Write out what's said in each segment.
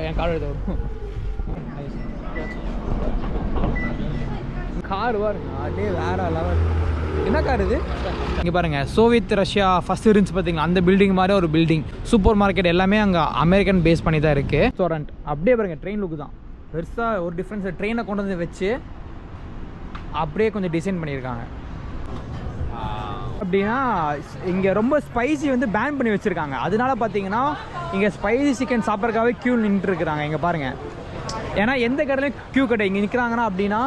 என் car எடுத்து வரும் car பாருங்க அதே வேற லெவல். என்ன கார் இது? இங்கே பாருங்கள், சோவியத் ரஷ்யா ஃபஸ்ட் இருந்துச்சு பார்த்தீங்களா, அந்த பில்டிங் மாதிரி ஒரு பில்டிங். சூப்பர் மார்க்கெட் எல்லாமே அங்கே அமெரிக்கன் பேஸ் பண்ணி தான் இருக்குது. ரெஸ்டாரண்ட் அப்படியே பாருங்கள், ட்ரெயின் லுக்கு தான். பெருசாக ஒரு டிஃப்ரென்ஸ், ட்ரெயினை கொண்டு வந்து வச்சு அப்படியே கொஞ்சம் டிசைன் பண்ணியிருக்காங்க. அப்படின்னா இங்கே ரொம்ப ஸ்பைசி வந்து பேன் பண்ணி வச்சுருக்காங்க. அதனால பார்த்தீங்கன்னா இங்கே ஸ்பைசி சிக்கன் சாப்பிட்றதுக்காகவே க்யூ நின்றுருக்குறாங்க. இங்கே பாருங்கள், ஏன்னா எந்த கடையிலையும் க்யூ கடை இங்கே நிற்கிறாங்கன்னா அப்படின்னா.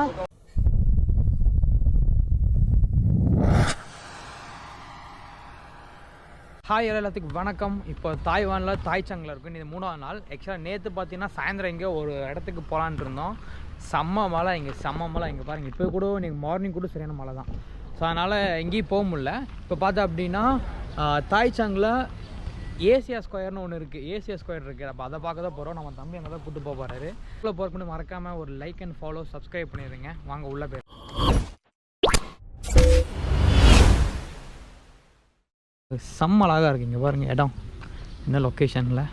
ஹாய் எல்லாத்துக்கும் வணக்கம். இப்போ தாய்வானில் தாய்சங்கில் இருக்கும். இது 3ஆவது நாள். ஆக்சுவலாக நேற்று பார்த்தீங்கன்னா சாயந்தரம் இங்கே ஒரு இடத்துக்கு போகலான் இருந்தோம். செம்ம மழை இங்கே, செம்ம மழை இங்கே பாருங்கள். இப்போ கூட நீங்கள் மார்னிங் கூட சரியான மழை தான். ஸோ அதனால் எங்கேயும் போக முடியல. இப்போ பார்த்தா அப்படின்னா தாய்சங்கில் ஏசியா ஸ்கொயர்னு ஒன்று இருக்குது. ஏசியா ஸ்கொயர் இருக்குது. அப்போ அதை பார்க்க தான் போகிறோம். நம்ம தம்பி அங்கே தான் கூப்பிட்டு போக போகிறாரு. உள்ளே போகிறக்கு முன்னாடி மறக்காமல் ஒரு லைக் அண்ட் ஃபாலோ சப்ஸ்கிரைப் பண்ணிடுங்க. வாங்க உள்ளே போய். செம்ம அழகாக இருக்குது இங்கே பாருங்கள் இடம், இந்த லொக்கேஷனில்.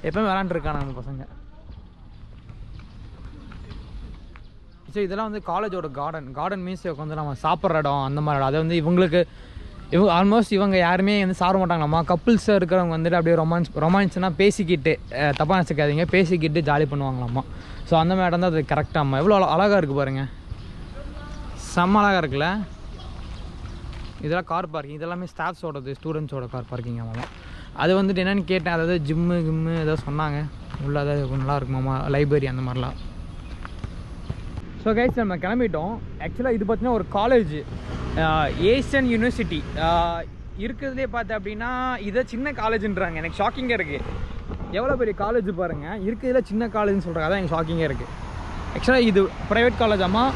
எப்போயும் விளாண்டுருக்காங்க நம்ம பசங்க. ஸோ இதெல்லாம் வந்து காலேஜோட கார்டன் மீன்ஸ் உட்காந்து நம்ம சாப்பிட்ற இடம் அந்த மாதிரி இடம். அதை வந்து இவங்க ஆல்மோஸ்ட் இவங்க யாருமே வந்து சாப்பிட மாட்டாங்களாம்மா. கப்புள்ஸாக இருக்கிறவங்க வந்துட்டு அப்படியே ரொமான்ஸ்னால் பேசிக்கிட்டு, தப்பாக நினச்சிக்காதீங்க, பேசிக்கிட்டு ஜாலி பண்ணுவாங்களாம்மா. ஸோ அந்த மாதிரி இடம் தான் அது கரெக்டாகம்மா. எவ்வளோ அழகாக இருக்குது பாருங்கள், செம்ம அழகாக இருக்குல்ல. இதெல்லாம் கார் பார்க்கிங், இதெல்லாமே ஸ்டாஃப்ஸோடது, ஸ்டூடெண்ட்ஸோட கார் பார்க்கிங். ஆமாம், அது வந்துட்டு என்னென்னு கேட்டேன். அதாவது ஜிம்மு ஏதோ சொன்னாங்க உள்ள, அதாவது நல்லா இருக்குமாம்மா, லைப்ரரி அந்த மாதிரிலாம். ஸோ கைஸ் நம்ம கிளம்பிட்டோம். ஆக்சுவலாக இது பார்த்தீங்கன்னா ஒரு காலேஜ், ஏசியன் யூனிவர்சிட்டி இருக்கிறதுலே பார்த்தேன் அப்படின்னா இதை சின்ன காலேஜுன்றாங்க. எனக்கு ஷாக்கிங்காக இருக்குது. எவ்வளோ பெரிய காலேஜ் பாருங்கள், இருக்கிறதுல சின்ன காலேஜ்னு சொல்கிறாங்க. அதான் எனக்கு ஷாக்கிங்காக இருக்குது. ஆக்சுவலாக இது ப்ரைவேட் காலேஜ். ஆமாம்,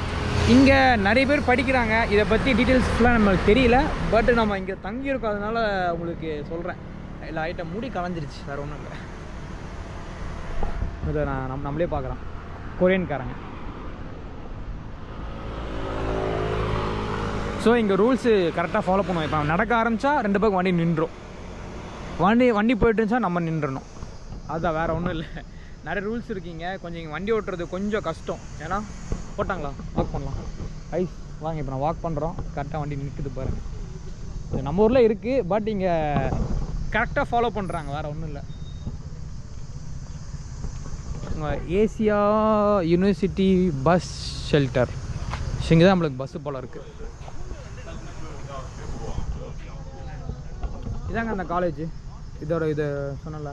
இங்கே நிறைய பேர் படிக்கிறாங்க. இதை பற்றி டீட்டெயில்ஸ் ஃபுல்லாக நம்மளுக்கு தெரியல. பட் நம்ம இங்கே தங்கியிருக்கோம், அதனால உங்களுக்கு சொல்கிறேன். இல்லை ஐட்டம் மூடி கலைஞ்சிருச்சு, வேறு ஒன்றும் இல்லை. இதை நம்மளே பார்க்குறோம், கொரியன்காரங்க. ஸோ இங்கே ரூல்ஸு கரெக்டாக ஃபாலோ பண்ணுவோம். இப்போ நடக்க ஆரம்பித்தா 2 பக்கம் வண்டி நின்றோம். வண்டி போயிட்டு இருந்துச்சா நம்ம நின்றணும். அதுதான், வேறு ஒன்றும் இல்லை. நிறைய ரூல்ஸ் இருக்கீங்க. கொஞ்சம் இங்கே வண்டி ஓட்டுறது கொஞ்சம் கஷ்டம். ஏன்னா போட்டாங்களா, வாக் பண்ணலாம். ஐஸ் வாங்க, இப்போ நான் வாக் பண்ணுறோம். கரெக்டாக வண்டி நிற்குது பாருங்கள். இது நம்ம ஊரில் இருக்குது, பட் இங்கே கரெக்டாக ஃபாலோ பண்ணுறாங்க, வேறு ஒன்றும் இல்லை. ஏசியா யூனிவர்சிட்டி பஸ் ஷெல்டர், இங்கே தான் நம்மளுக்கு பஸ்ஸு போல் இருக்குது. இதாங்க அந்த காலேஜ். இது சொன்னல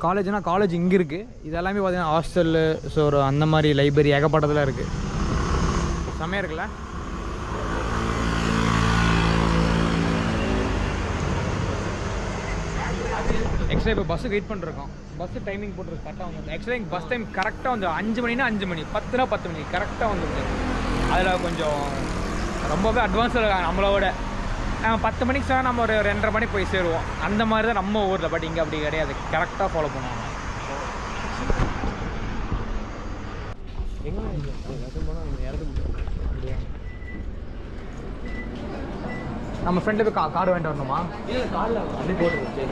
காலேஜ்னால் காலேஜ் இங்கே இருக்குது. இது எல்லாமே பார்த்தீங்கன்னா ஹாஸ்டல்லு, ஸோ ஒரு அந்த மாதிரி லைப்ரரி ஏகப்பட்டதில் இருக்குது. செம்மையாக இருக்குல்ல. ஆக்சுவலாக இப்போ பஸ்ஸுக்கு வெயிட் பண்ணிருக்கோம். பஸ்ஸு டைமிங் போட்டுருக்கு கரெக்டாக வந்து. ஆக்சுவலாக எங்கள் பஸ் டைம் கரெக்டாக வந்து 5 மணினா 5 மணி, 10னா 10 மணி கரெக்டாக வந்துருக்கு. அதில் கொஞ்சம் ரொம்பவே அட்வான்ஸாக இருக்காங்க நம்மளோட. 10 மணிக்கு சொன்னால் நம்ம ஒரு 2:30 மணிக்கு போய் சேருவோம். அந்த மாதிரி தான் நம்ம ஊரில். பட் இங்கே அப்படி கிடையாது, கரெக்டாக ஃபாலோ பண்ணுவாங்க. நம்ம ஃப்ரெண்டு போய் கார் வாங்கிட்டு வரணுமா? இல்லை, காரில் அப்படி போட்டு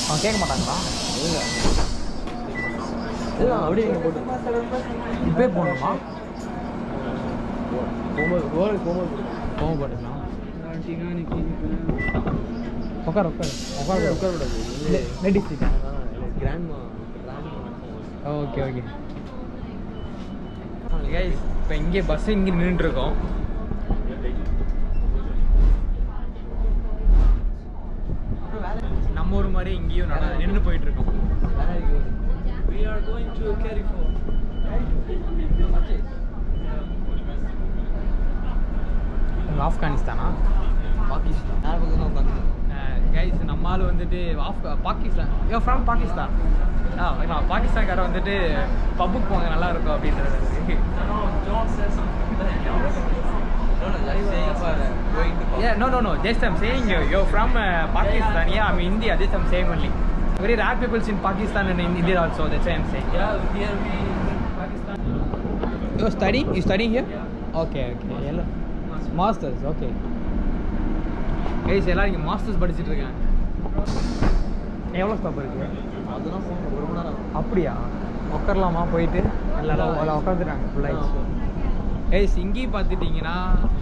அவன் கேட்க மாட்டாங்களா? இல்லை இல்லை, அப்படியே நீங்கள் போட்டு இப்போயே போடணுமா? போகும்போது போட்டுக்கலாம். உட்கார ஓகே ஓகே. இப்போ இங்கே பஸ்ஸு இங்கே நின்றுருக்கோம். நம்ம ஊர் மாதிரி இங்கேயும் நின்று போயிட்டு இருக்கோம். ஆப்கானிஸ்தானா? பாகிஸ்தான். கைஸ் நம்ம ஆள் வந்துட்டு பாகிஸ்தான். ஃப்ரம் பாகிஸ்தான். பாகிஸ்தான்காரர் வந்துட்டு பப்புக்கு போங்க நல்லா இருக்கும் அப்படின்றது. No. Just I'm saying you're from Pakistan. Yeah, I'm India. Just I'm saying only. Very rare peoples in Pakistan and in India also. That's why I'm saying. Yeah, here we Pakistan. You're studying? You studying here? Yeah. Okay. Hello. Masters. Okay. Guys எல்லாம் இங்கே masters படிச்சுட்டு இருக்காங்க. எவ்வளோ stop இருக்குது? அதெல்லாம் 1 மணி நேரம். அப்படியா? உட்காரலாமா போயிட்டு? எல்லாரும் உட்காந்துட்டாங்க ஃபுல்லாகிடுச்சு. இங்கேயும் பார்த்துட்டிங்கன்னா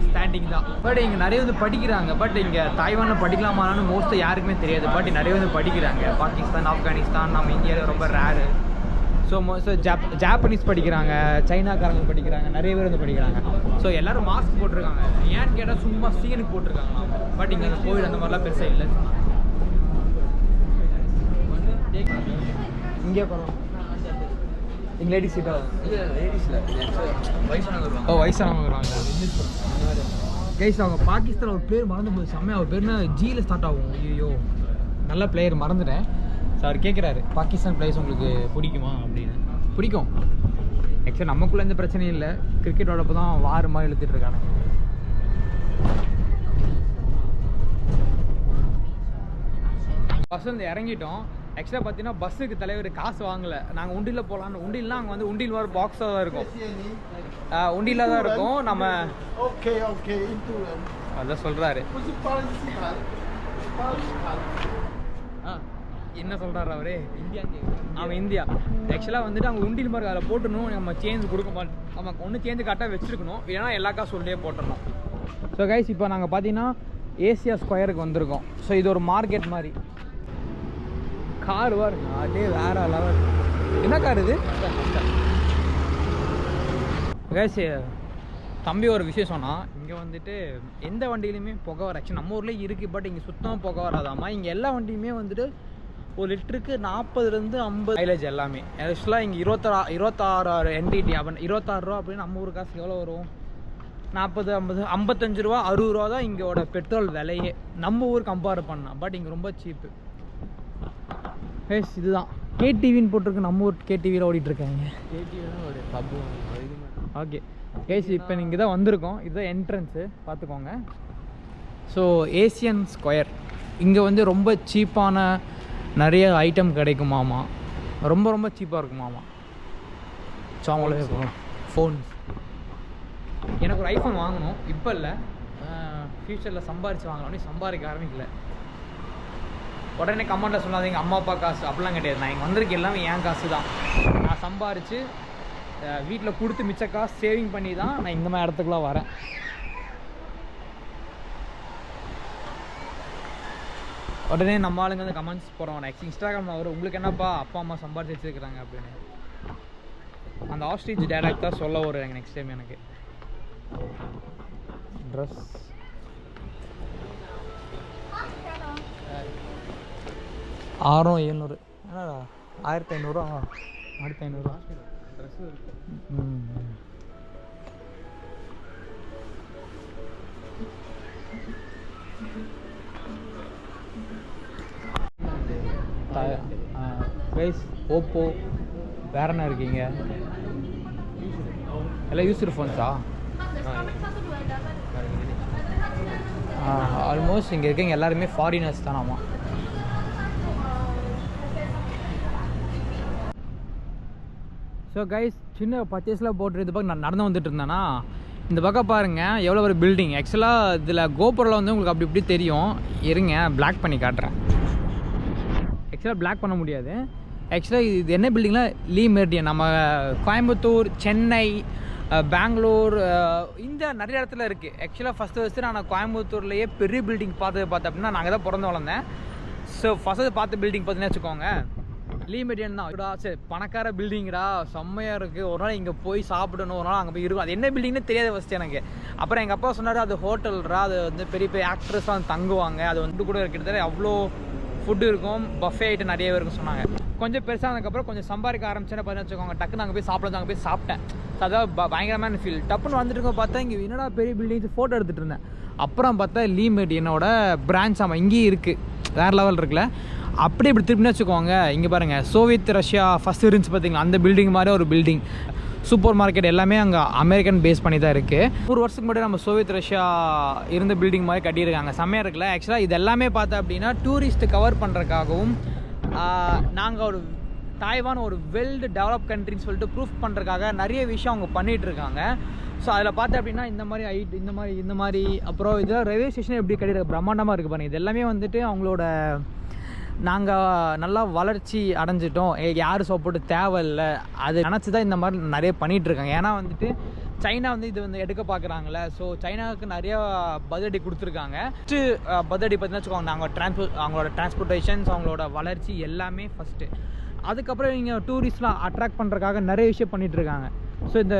ஸ்டாண்டிங் தான். பட் இங்கே நிறைய வந்து படிக்கிறாங்க. பட் இங்கே தாய்வானில் படிக்கலாமான்னு மோஸ்ட்டாக யாருக்குமே தெரியாது. பட் நிறைய வந்து படிக்கிறாங்க. பாகிஸ்தான், ஆப்கானிஸ்தான், நம்ம இந்தியாவில் ரொம்ப ரேரு. ஸோ மோஸ்ட்டாக ஜாப்பனீஸ் படிக்கிறாங்க, சைனாக்காரங்க படிக்கிறாங்க, நிறைய பேர் வந்து படிக்கிறாங்க. ஸோ எல்லோரும் மாஸ்க் போட்டிருக்காங்க. ஏன்னு கேட்டால் சும்மா சீனுக்கு போட்டிருக்காங்க. பட் இங்கே கோவிட் அந்த மாதிரிலாம் பெருசாக இல்லை. இங்கே போகிறோம். இங்கே லேடிஸ் சீட்டா? வயசானவங்க வருவாங்க. கைஸ் அவங்க பாகிஸ்தான் ஒரு பேர் மறந்து போகுது செம்மையா. அவர் பேர்னா ஜியில் ஸ்டார்ட் ஆகும். ஐயோ நல்ல பிளேயர் மறந்துட்டேன். ஸோ அவர் கேட்குறாரு பாகிஸ்தான் பிளேயர்ஸ் உங்களுக்கு பிடிக்குமா அப்படின்னு. பிடிக்கும். ஆக்சுவலாக நமக்குள்ள எந்த பிரச்சனையும் இல்லை. கிரிக்கெட்டோடப்போ தான் வார் மாதிரி இழுத்துட்டு இருக்காங்க. பஸ் வந்து இறங்கிட்டோம். ஆக்சுவலாக பார்த்தீங்கன்னா பஸ்ஸுக்கு தலைவர் காசு வாங்கலை. நாங்கள் உண்டியில் போகலான்னு. உண்டில்னா அங்கே வந்து உண்டியில் வர பாக்ஸாக தான் இருக்கும். உண்டியில் தான் இருக்கும். நம்ம அதான் சொல்கிறாரு. என்ன சொல்கிறாரு அவரே? இந்தியா. அவன் இந்தியா. ஆக்சுவலாக வந்துட்டு அவங்க உண்டியில் மாதிரி அதில் போட்டுணும். நம்ம சேஞ்ச் கொடுக்க மாட்டோம். நமக்கு ஒன்று சேஞ்சு கரெக்டாக வச்சுருக்கணும். ஏன்னா எல்லா காசு உள்ளே போட்டுடணும். ஸோ கைஸ் இப்போ நாங்கள் பார்த்தீங்கன்னா ஏசியா ஸ்கொயருக்கு வந்திருக்கோம். ஸோ இது ஒரு மார்க்கெட் மாதிரி. கார் பாருங்க, அதே வேற லெவல். என்ன கார் இது? கைஸ் தம்பி ஒரு விஷயம் சொன்னால், இங்கே வந்துட்டு எந்த வண்டியிலையுமே புகை வர. ஆக்சுவலி நம்ம ஊர்லேயே இருக்குது. பட் இங்கே சுத்தமாக புகை வராதாமா. இங்கே எல்லா வண்டியுமே வந்துட்டு ஒரு லிட்டருக்கு 40லேருந்து 50 மைலேஜ் எல்லாமே. ஆக்சுவலாக இங்கே 26 NDT. அப்போ 26 ரூபா அப்படின்னு நம்ம ஊர் காசு எவ்வளோ வரும்? 40, 50, 55 ரூபா, 60 ரூபா தான் இங்கோட பெட்ரோல் விலையே நம்ம ஊர் கம்பேர் பண்ணால். பட் இங்கே ரொம்ப சீப்பு. கைஸ் இதுதான் கேடிவின்னு போட்டிருக்கு. நம்ம ஊர் கேடிவியில் ஓடிட்டுருக்காங்க. ஓகே கைஸ் இப்போ நீங்கள் தான் வந்திருக்கோம். இதுதான் என்ட்ரன்ஸு பார்த்துக்கோங்க. ஸோ ஏசியன் ஸ்கொயர் இங்கே வந்து ரொம்ப சீப்பான நிறைய ஐட்டம் கிடைக்குமாமா. ரொம்ப ரொம்ப சீப்பாக இருக்குமாமா. ஸோ அவங்களே ஃபோன். எனக்கு ஒரு ஐஃபோன் வாங்கணும். இப்போ இல்லை, ஃப்யூச்சரில் சம்பாரித்து வாங்கணும். சம்பாதிக்க ஆரம்பிக்கல. உடனே கமெண்ட்டில் சொல்லாதீங்க அம்மா அப்பா காசு அப்படிலாம் கிடையாது. நான் இங்கே வந்திருக்க எல்லாமே என் காசு தான். நான் சம்பாரித்து வீட்டில் கொடுத்து மிச்ச காசு சேவிங் பண்ணி தான் நான் இந்த மாதிரி இடத்துக்குலாம் வரேன். உடனே நம்ம ஆளுங்க வந்து கமெண்ட்ஸ் போடுறோம். நெக்ஸ்ட் இன்ஸ்டாகிராமில் வரும், உங்களுக்கு என்னப்பா அப்பா அம்மா சம்பாரிச்சு வச்சுருக்குறாங்க அப்படின்னு. அந்த ஆஸ்ட்ரிச் டைலாக் தான் சொல்ல வரும் நெக்ஸ்ட் டைம். எனக்கு ட்ரெஸ் 600 என்னடா 1500 1500 ட்ரெஸ்ஸு. கைஸ் ஓப்போ வேற என்ன இருக்கீங்க? எல்லாம் யூஸ்டு ஃபோன்ஸா? ஆல்மோஸ்ட் இங்கே இருக்கீங்க எல்லாருமே ஃபாரினர்ஸ் தானாமா. ஸோ கைஸ் சின்ன பர்ச்சேஸில் போட்டு இது பக்கம் நான் நடந்து வந்துட்டு இருந்தேன்னா இந்த பக்கம் பாருங்கள் எவ்வளோ ஒரு பில்டிங். ஆக்சுவலாக இதில் கோபுரில் வந்து உங்களுக்கு அப்படி இப்படி தெரியும். இருங்க பிளாக் பண்ணி காட்டுறேன். ஆக்சுவலாக பிளாக் பண்ண முடியாது. ஆக்சுவலாக இது என்ன பில்டிங்னா லீ மெரிடியன். நம்ம கோயம்புத்தூர், சென்னை, பெங்களூர் இந்த நிறைய இடத்துல இருக்குது. ஆக்சுவலாக ஃபஸ்ட்டு நான் கோயம்புத்தூர்லேயே பெரிய பில்டிங் பார்த்தேன் அப்படின்னா நாங்கள் தான் பிறந்து வளர்ந்தேன். ஸோ ஃபஸ்ட்டு பார்த்த பில்டிங் பார்த்தீங்கன்னா வச்சுக்கோங்க லீ மெரிடியன் தான். சரி பணக்கார பில்டிங்டா செம்மையாக இருக்குது. ஒரு நாள் இங்கே போய் சாப்பிடணும், ஒரு நாள் அங்கே போய் இருக்கும். அது என்ன பில்டிங்னு தெரியாது ஃபஸ்ட்டு எனக்கு. அப்புறம் எங்கள் அப்பா சொன்னார் அது ஹோட்டல்ரா, அது வந்து பெரிய பெரிய ஆக்ட்ரஸ்லாம் வந்து தங்குவாங்க, அது வந்து கூட கிட்டத்தட்ட அவ்வளோ ஃபுட்டு இருக்கும், பஃபே ஐட்டம் நிறைய இருக்குன்னு சொன்னாங்க. கொஞ்சம் பெருசானதுக்கப்புறம் கொஞ்சம் சம்பாதிக்க ஆரம்பிச்சேன்னு பார்த்து வச்சுக்கோங்க. டக்குன்னு அங்கே போய் சாப்பிட அங்கே போய் சாப்பிட்டேன். ஸோ அதாவது பயங்கரமான ஃபீல். டப்புன்னு வந்துட்டு இருக்க பார்த்தா இங்கே என்னடா பெரிய பில்டிங்ஸ் ஃபோட்டோ எடுத்துகிட்டு இருந்தேன். அப்புறம் பார்த்தா லீ மெரிடியனோட பிரான்ச் ஆமாம் இங்கேயும் இருக்குது. வேறு லெவல் இருக்குல்ல. அப்படியே இப்படி திருப்பினு வச்சுக்கோங்க. இங்கே பாருங்கள் சோவியத் ரஷ்யா ஃபஸ்ட்டு இருந்துச்சு பார்த்தீங்களா, அந்த பில்டிங் மாதிரி ஒரு பில்டிங். சூப்பர் மார்க்கெட் எல்லாமே அங்கே அமெரிக்கன் பேஸ் பண்ணி தான் இருக்குது. 100 வருஷத்துக்கு முன்னாடி நம்ம சோவியத் ரஷ்யா இருந்த பில்டிங் மாதிரி கட்டியிருக்காங்க. செம்மையாக இருக்குல்ல. ஆக்சுவலாக இது எல்லாமே பார்த்தா அப்படின்னா டூரிஸ்ட்டு கவர் பண்ணுறதுக்காகவும் நாங்கள் ஒரு தாய்வான் ஒரு வெல் டெவலப் கண்ட்ரின்னு சொல்லிட்டு ப்ரூஃப் பண்ணுறதுக்காக நிறைய விஷயம் அவங்க பண்ணிகிட்ருக்காங்க. ஸோ அதில் பார்த்தா அப்படின்னா இந்த மாதிரி அப்புறம் இதெல்லாம் ரயில்வே ஸ்டேஷன் எப்படி கட்டியிருக்க பிரம்மாண்டமாக இருக்குது பாருங்கள். இது எல்லாமே வந்துட்டு அவங்களோட நாங்கள் நல்லா வளர்ச்சி அடைஞ்சிட்டோம், யார் சப்போர்ட்டு தேவையில்லை, அது நினச்சி தான் இந்த மாதிரி நிறைய பண்ணிகிட்ருக்காங்க. ஏன்னா வந்துட்டு சைனா வந்து இது வந்து எடுக்க பார்க்குறாங்களே, ஸோ சைனாவுக்கு நிறையா பதிலடி கொடுத்துருக்காங்க. ஃபஸ்ட்டு பதிலடி பார்த்தீங்கன்னா வச்சுக்கோங்க, அவங்களோட டிரான்ஸ்போர்ட்டேஷன்ஸ், அவங்களோட வளர்ச்சி எல்லாமே ஃபஸ்ட்டு. அதுக்கப்புறம் இங்கே டூரிஸ்ட்லாம் அட்ராக்ட் பண்ணுறதுக்காக நிறைய விஷயம் பண்ணிகிட்ருக்காங்க. ஸோ இந்த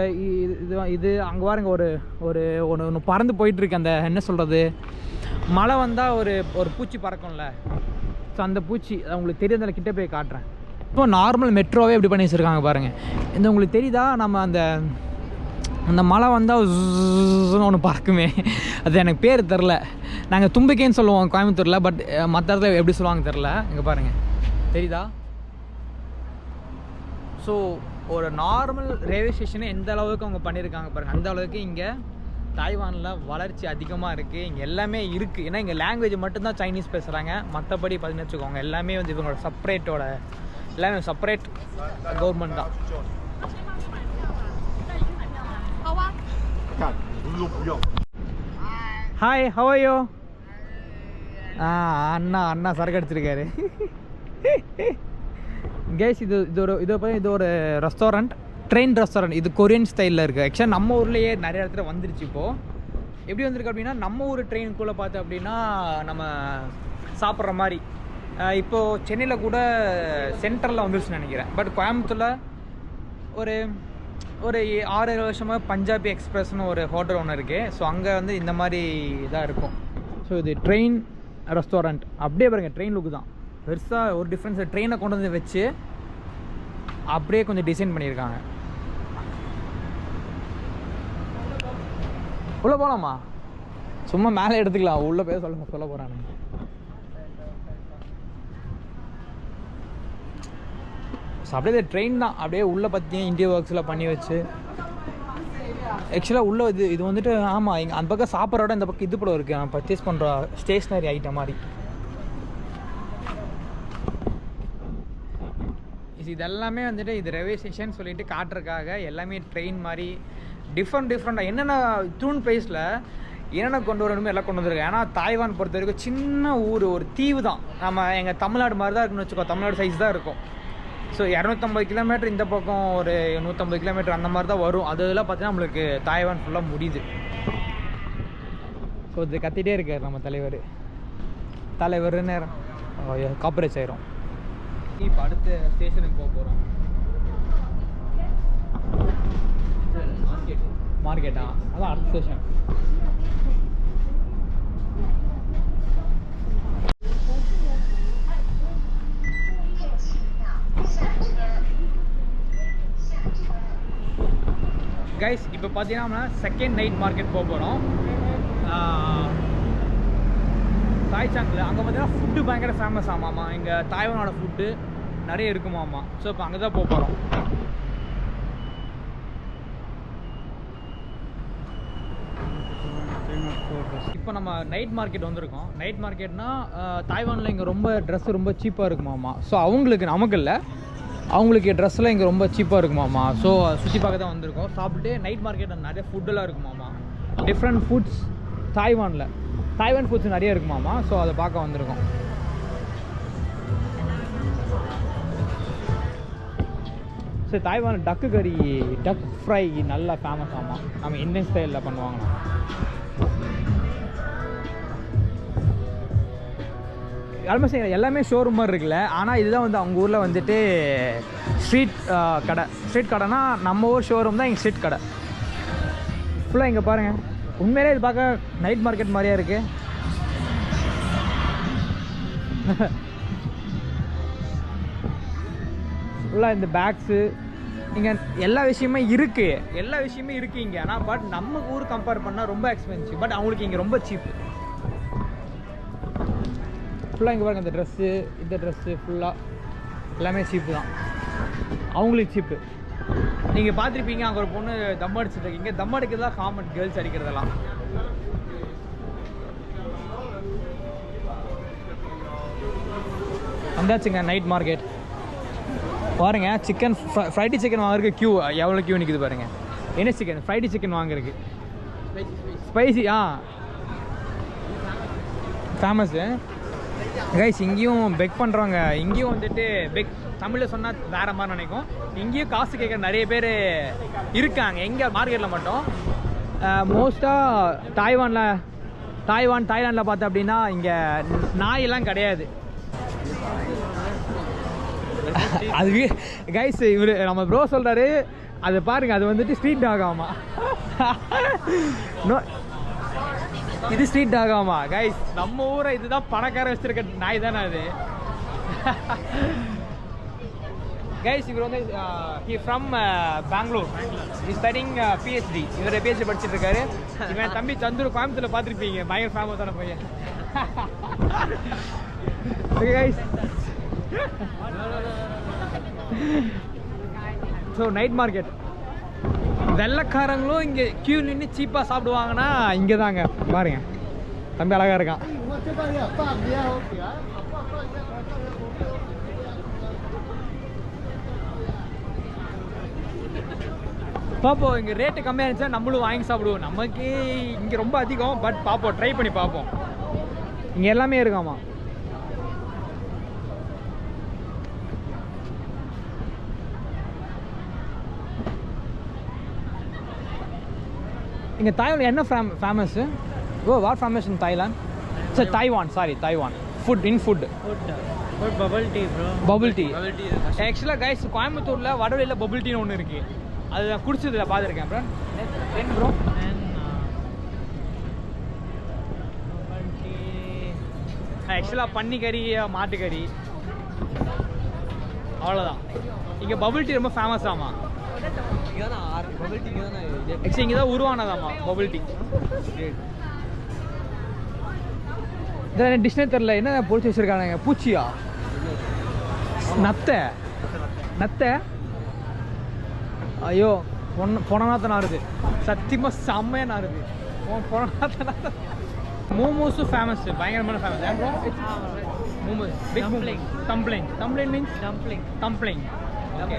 இது அங்கே பாருங்க ஒன்று பறந்து போயிட்டுருக்கு. அந்த என்ன சொல்கிறது, மழை வந்தால் ஒரு பூச்சி பறக்கும்ல, ஸோ அந்த பூச்சி அது உங்களுக்கு தெரியாத கிட்டே போய் காட்டுறேன். இப்போ நார்மல் மெட்ரோவே எப்படி பண்ணி வச்சுருக்காங்க பாருங்கள். இந்த உங்களுக்கு தெரியுதா, நம்ம அந்த மழை வந்தால் ஒன்று பறக்குமே, அது எனக்கு பேர் தெரில. நாங்கள் தும்பிக்கைன்னு சொல்லுவோம் கோயம்புத்தூரில், பட் மற்ற இடத்துல எப்படி சொல்லுவாங்க தெரில. இங்கே பாருங்கள், தெரியுதா? ஸோ ஒரு நார்மல் ரயில்வே ஸ்டேஷனை எந்த அளவுக்கு அவங்க பண்ணியிருக்காங்க பாருங்கள், அந்த அளவுக்கு இங்கே தாய்வானில் வளர்ச்சி அதிகமாக இருக்குது. இங்கே எல்லாமே இருக்குது. ஏன்னா இங்கே லாங்குவேஜ் மட்டும்தான் சைனீஸ் பேசுகிறாங்க, மற்றபடி பார்த்தீங்கன்னு வச்சுக்கோங்க எல்லாமே வந்து இவங்களோட செப்பரேட்டோட எல்லாமே செப்பரேட் கவர்மெண்ட் தான். Hi, how are you? அண்ணா சரக்கு அடிச்சிருக்காரு. கேஸ் இது ஒரு ரெஸ்டாரண்ட், ட்ரெயின் ரெஸ்டாரண்ட். இது கொரியன் ஸ்டைலில் இருக்குது. ஆக்சுவலாக நம்ம ஊர்லேயே நிறைய இடத்துல வந்துருச்சு. இப்போது எப்படி வந்திருக்கு அப்படின்னா, நம்ம ஊர் ட்ரெயினுக்குள்ளே பார்த்தோம் அப்படின்னா நம்ம சாப்பிட்ற மாதிரி. இப்போது சென்னையில் கூட சென்ட்ரலில் வந்துருச்சுன்னு நினைக்கிறேன். பட் கோயம்புத்தூரில் ஒரு 6-7 வருஷமாக பஞ்சாபி எக்ஸ்பிரஸ்னு ஒரு ஹோட்டல் ஒன்று இருக்குது. ஸோ அங்கே வந்து இந்த மாதிரி இதாக இருக்கும். ஸோ இது ட்ரெயின் ரெஸ்டாரண்ட். அப்படியே பாருங்கள், ட்ரெயின் லுக்கு தான். பெருசாக ஒரு டிஃப்ரென்ஸ், ட்ரெயினை கொண்டு வந்து வச்சு அப்படியே கொஞ்சம் டிசைன் பண்ணியிருக்காங்க. உள்ளே போகலாமா? சும்மா மேலே எடுத்துக்கலாம், உள்ளே போய் சொல்ல போகிறானு. ஸோ அப்படியே ட்ரெயின் தான். அப்படியே உள்ளே பார்த்தீங்கன்னா இந்தியா ஒர்க்ஸில் பண்ணி வச்சு, ஆக்சுவலாக உள்ளே இது வந்துட்டு ஆமாம், இங்கே அந்த பக்கம் சாப்பிட்றோட இந்த பக்கம் இது கூட இருக்குது, நான் பர்ச்சேஸ் பண்ணுற ஸ்டேஷ்னரி ஐட்டம் மாதிரி. இதெல்லாமே வந்துட்டு இது ரயில்வே ஸ்டேஷன் சொல்லிட்டு காட்டுறதுக்காக எல்லாமே ட்ரெயின் மாதிரி டிஃப்ரெண்ட்டாக என்னென்ன தூண் ப்ரைஸில் என்னென்ன கொண்டு வரணுமோ எல்லாம் கொண்டு வந்துருக்கு. ஏன்னா தாய்வான் பொறுத்த வரைக்கும் சின்ன ஊர், ஒரு தீவு தான். நம்ம எங்கள் தமிழ்நாடு மாதிரி தான் இருக்குன்னு வச்சுக்கோ, தமிழ்நாடு சைஸ் தான் இருக்கும். ஸோ 250 கிலோமீட்டர் இந்த பக்கம், ஒரு 150 கிலோமீட்டர் அந்த மாதிரி தான் வரும். அதெல்லாம் பார்த்தீங்கன்னா நம்மளுக்கு தாய்வான் ஃபுல்லாக முடியுது. ஸோ இது கத்திகிட்டே இருக்கார் நம்ம தலைவர் நேரம் காப்பரேஜ் ஆயிரும். இப்போ அடுத்த ஸ்டேஷனுக்கு போக போகிறோம். மார்க்கெட்டா? அதான் அடுத்த ஸ்டேஷன். கைஸ் இப்போ பார்த்தீங்கன்னா நம்ம செகண்ட் நைட் மார்க்கெட் போக போகிறோம். தாய்சாங்கில் அங்கே பார்த்தீங்கன்னா ஃபுட்டு பயங்கர ஃபேமஸ் ஆமாம்மா. இங்கே தாய்வானோட ஃபுட்டு நிறைய இருக்குமாம்மா. ஸோ இப்போ அங்கே தான் போக போகிறோம். இப்போ நம்ம நைட் மார்க்கெட் வந்திருக்கோம். நைட் மார்க்கெட்னா தாய்வானில் இங்கே ரொம்ப ட்ரெஸ்ஸு ரொம்ப சீப்பாக இருக்குமாம்மா. ஸோ அவங்களுக்கு, நமக்கு இல்லை, அவங்களுக்கு ட்ரெஸ்ஸெலாம் இங்கே ரொம்ப சீப்பாக இருக்குமாம்மா. ஸோ சுற்றி பார்க்க தான் வந்திருக்கோம். சாப்பிட்டு நைட் மார்க்கெட்டில் நிறைய ஃபுட்டெல்லாம் இருக்குமாம்மா. டிஃப்ரெண்ட் ஃபுட்ஸ் தாய்வான் ஃபுட்ஸ் நிறைய இருக்குமாம்மா. ஸோ அதை பார்க்க வந்திருக்கோம். ஸோ தாய்வான் டக்கு கறி, டக் ஃப்ரை நல்லா ஃபேமஸ் ஆமாம். நம்ம இந்தியன் ஸ்டைலில் பண்ணுவாங்க. ஆல்மோஸ்ட் எல்லாமே ஷோரூம் மாதிரி இருக்குல்ல. ஆனால் இதுதான் வந்து அவங்க ஊரில் வந்துட்டு ஸ்ட்ரீட் கடைனா நம்ம ஊர் ஷோரூம் தான் இங்கே ஸ்ட்ரீட் கடை ஃபுல்லாக. இங்கே பாருங்கள், உண்மையிலே இது பார்க்க நைட் மார்க்கெட் மாதிரியா இருக்குது. ஃபுல்லாக இந்த பேக்ஸு இங்கே எல்லா விஷயமே இருக்குது இங்கே. ஆனால் பட் நம்ம ஊர் கம்பேர் பண்ணால் ரொம்ப எக்ஸ்பென்சிவ். பட் அவங்களுக்கு இங்கே ரொம்ப சீப்பு. ஃபுல்லாக இங்கே பாருங்கள், இந்த ட்ரெஸ்ஸு ஃபுல்லாக எல்லாமே சீப்பு தான். அவங்களுக்கு சீப்பு. நீங்கள் பார்த்துருப்பீங்க, அங்கே ஒரு பொண்ணு தம் அடிச்சுட்ருக்கீங்க. தம் அடிக்கிறது தான் காமன், கேர்ள்ஸ் அடிக்கிறதெல்லாம். வந்தாச்சுங்க நைட் மார்க்கெட். பாருங்க, சிக்கன் ஃப்ரைடு சிக்கன் வாங்குறதுக்கு க்யூ எவ்வளோ க்யூ நிற்குது பாருங்கள். என்ன சிக்கன்? ஃப்ரைடு சிக்கன் வாங்குறதுக்கு ஸ்பைசி ஃபேமஸ்ஸு. கைஸ் இங்கேயும் பெக் பண்ணுறவங்க இங்கேயும் வந்துட்டு பெக் தமிழில் சொன்னால் வேறு மாதிரி நினைக்கும். இங்கேயும் காசு கேட்குற நிறைய பேர் இருக்காங்க. எங்கே மார்க்கெட்டில் மட்டும் மோஸ்ட்டாக தாய்லாண்டில் பார்த்தா அப்படின்னா இங்கே நாயெல்லாம் கிடையாது. அது கைஸ் இவர் நம்ம ப்ரோ சொல்கிறாரு, அது பாருங்கள், அது வந்துட்டு ஸ்ட்ரீட் டாக் ஆமா. இது ஸ்ட்ரீட் டாக் ஆமா கைஸ். நம்ம ஊரை இதுதான் பணக்கார வச்சிருக்க நாய் தானே அது. கைஸ் இவர் வந்து he from Bangalore, is studying PhD. இவர் PhD படிச்சுட்டு இருக்காரு. இவன் தம்பி சந்துரு கோயம்புத்தூர்ல பார்த்துருப்பீங்க, பயங்கர ஃபேமஸான பையன். கைஸ் ஸோ நைட் மார்க்கெட் வெள்ளைக்காரங்களும் இங்கே கியூ நின்று சீப்பாக சாப்பிடுவாங்கன்னா இங்கே தாங்க. பாருங்க தம்பி அழகாக இருக்கான். பார்ப்போம், இங்கே ரேட்டு கம்மியாக இருந்துச்சா நம்மளும் வாங்கி சாப்பிடுவோம். நமக்கு இங்கே ரொம்ப அதிகம், பட் பார்ப்போம், ட்ரை பண்ணி பார்ப்போம். இங்கே எல்லாமே இருக்காமா. இங்கே தாய்வான் என்ன famous? Oh what famous in Thailand? Sir Taiwan food bubble tea bro. Bubble tea ஆக்சுவலாக கைஸ் கோயம்புத்தூரில் வடவழியில் பபிள் டீன்னு ஒன்று இருக்குது. அது நான் குடிச்சதில் பார்த்துருக்கேன் ப்ரோ. ப்ரோ ஆக்சுவலாக பன்னிக்கறி மாட்டுக்கறி அவ்வளோதான். இங்கே பபிள் டீ ரொம்ப ஃபேமஸ் ஆமா. ஆக்சுவலி இங்கே தான் உருவானதாமா பபிள் டீ. இதான் டிஷ்னே தெரில, என்ன பொறிச்சு வச்சுருக்காங்க? பூச்சியா? நத்தை? ஐயோ பொணநாத்த நாருது, சத்தியமாக செம்மையாக நாருது. பொணநாத்த மோமோஸும் ஃபேமஸ், பயங்கரமான famous. Momos dumpling means dumpling. Okay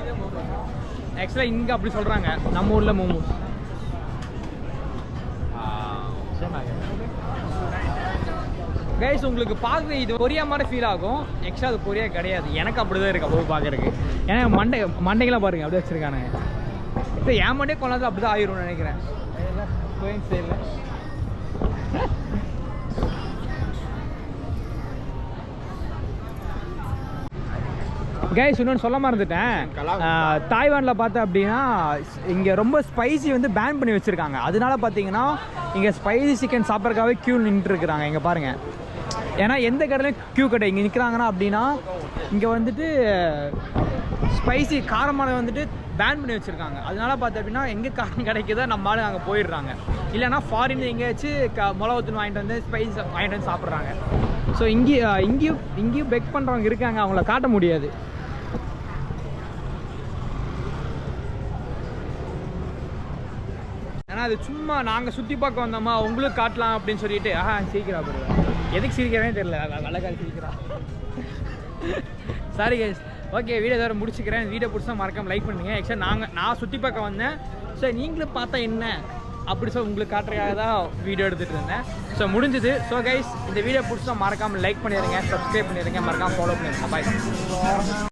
ஆக்சுவலாக இங்கே அப்படி சொல்கிறாங்க, நம்ம ஊரில் மோமோஸ். கைஸ் உங்களுக்கு பார்க்குறது இது கொரியா மாதிரி ஃபீல் ஆகும். ஆக்சுவலாக அது கொரியா கிடையாது, எனக்கு அப்படி தான் இருக்குது அப்போ பார்க்குறதுக்கு. ஏன்னா மண்டைகளாம் பாருங்கள் அப்படி வச்சுருக்கானுங்க. இப்போ என் மண்டே கொண்டாந்து அப்படி தான் ஆயிரும்னு நினைக்கிறேன். கோயிங் சைடில் கைஸ் இன்னொன்று சொல்ல மறந்துட்டேன். தாய்வானில் பார்த்தா அப்படின்னா இங்கே ரொம்ப ஸ்பைசி வந்து பேன் பண்ணி வச்சுருக்காங்க. அதனால பார்த்தீங்கன்னா இங்கே ஸ்பைசி சிக்கன் சாப்பிட்றதுக்காகவே க்யூ நின்றுருக்குறாங்க. இங்கே பாருங்கள், ஏன்னா எந்த கடையிலையும் க்யூ கடை இங்கே நிற்கிறாங்கன்னா அப்படின்னா இங்கே வந்துட்டு ஸ்பைசி காரமான வந்துட்டு பேன் பண்ணி வச்சுருக்காங்க. அதனால பார்த்தா அப்படின்னா எங்கே காரம் கிடைக்குதோ நம்ம ஆளு அங்கே போயிடுறாங்க. இல்லைனா ஃபாரின் எங்கேயாச்சும் மிளகுத்தூள் வாங்கிட்டு வந்து ஸ்பைஸ் வாங்கிட்டு வந்து சாப்பிட்றாங்க. ஸோ இங்கேயும் பெக் பண்ணுறவங்க இருக்காங்க, அவங்கள காட்ட முடியாது. ஏன்னா அது சும்மா நாங்கள் சுற்றி பார்க்க வந்தோமா உங்களுக்கு காட்டலாம் அப்படின்னு சொல்லிட்டு சிரிக்கிறா போடுவேன். எதுக்கு சிரிக்கிறேனே தெரியல, அழகாக சிரிக்கிறா. Sorry guys. ஓகே வீடியோ வேறு முடிச்சுக்கிறேன். வீடியோ பிடிச்சா மறக்காம லைக் பண்ணுங்கள். ஆக்சுவலாக நான் சுற்றி பார்க்க வந்தேன். ஸோ நீங்களும் பார்த்தா என்ன அப்படி சொல்லி உங்களுக்கு காட்டுறதுக்காக தான் வீடியோ எடுத்துகிட்டு இருந்தேன். ஸோ முடிஞ்சுது. ஸோ கைஸ் இந்த வீடியோ பிடிச்சா மறக்காமல் லைக் பண்ணிடுங்க, சப்ஸ்கிரைப் பண்ணிடுங்க, மறக்காமல் ஃபாலோ பண்ணிடுங்க. பாய்.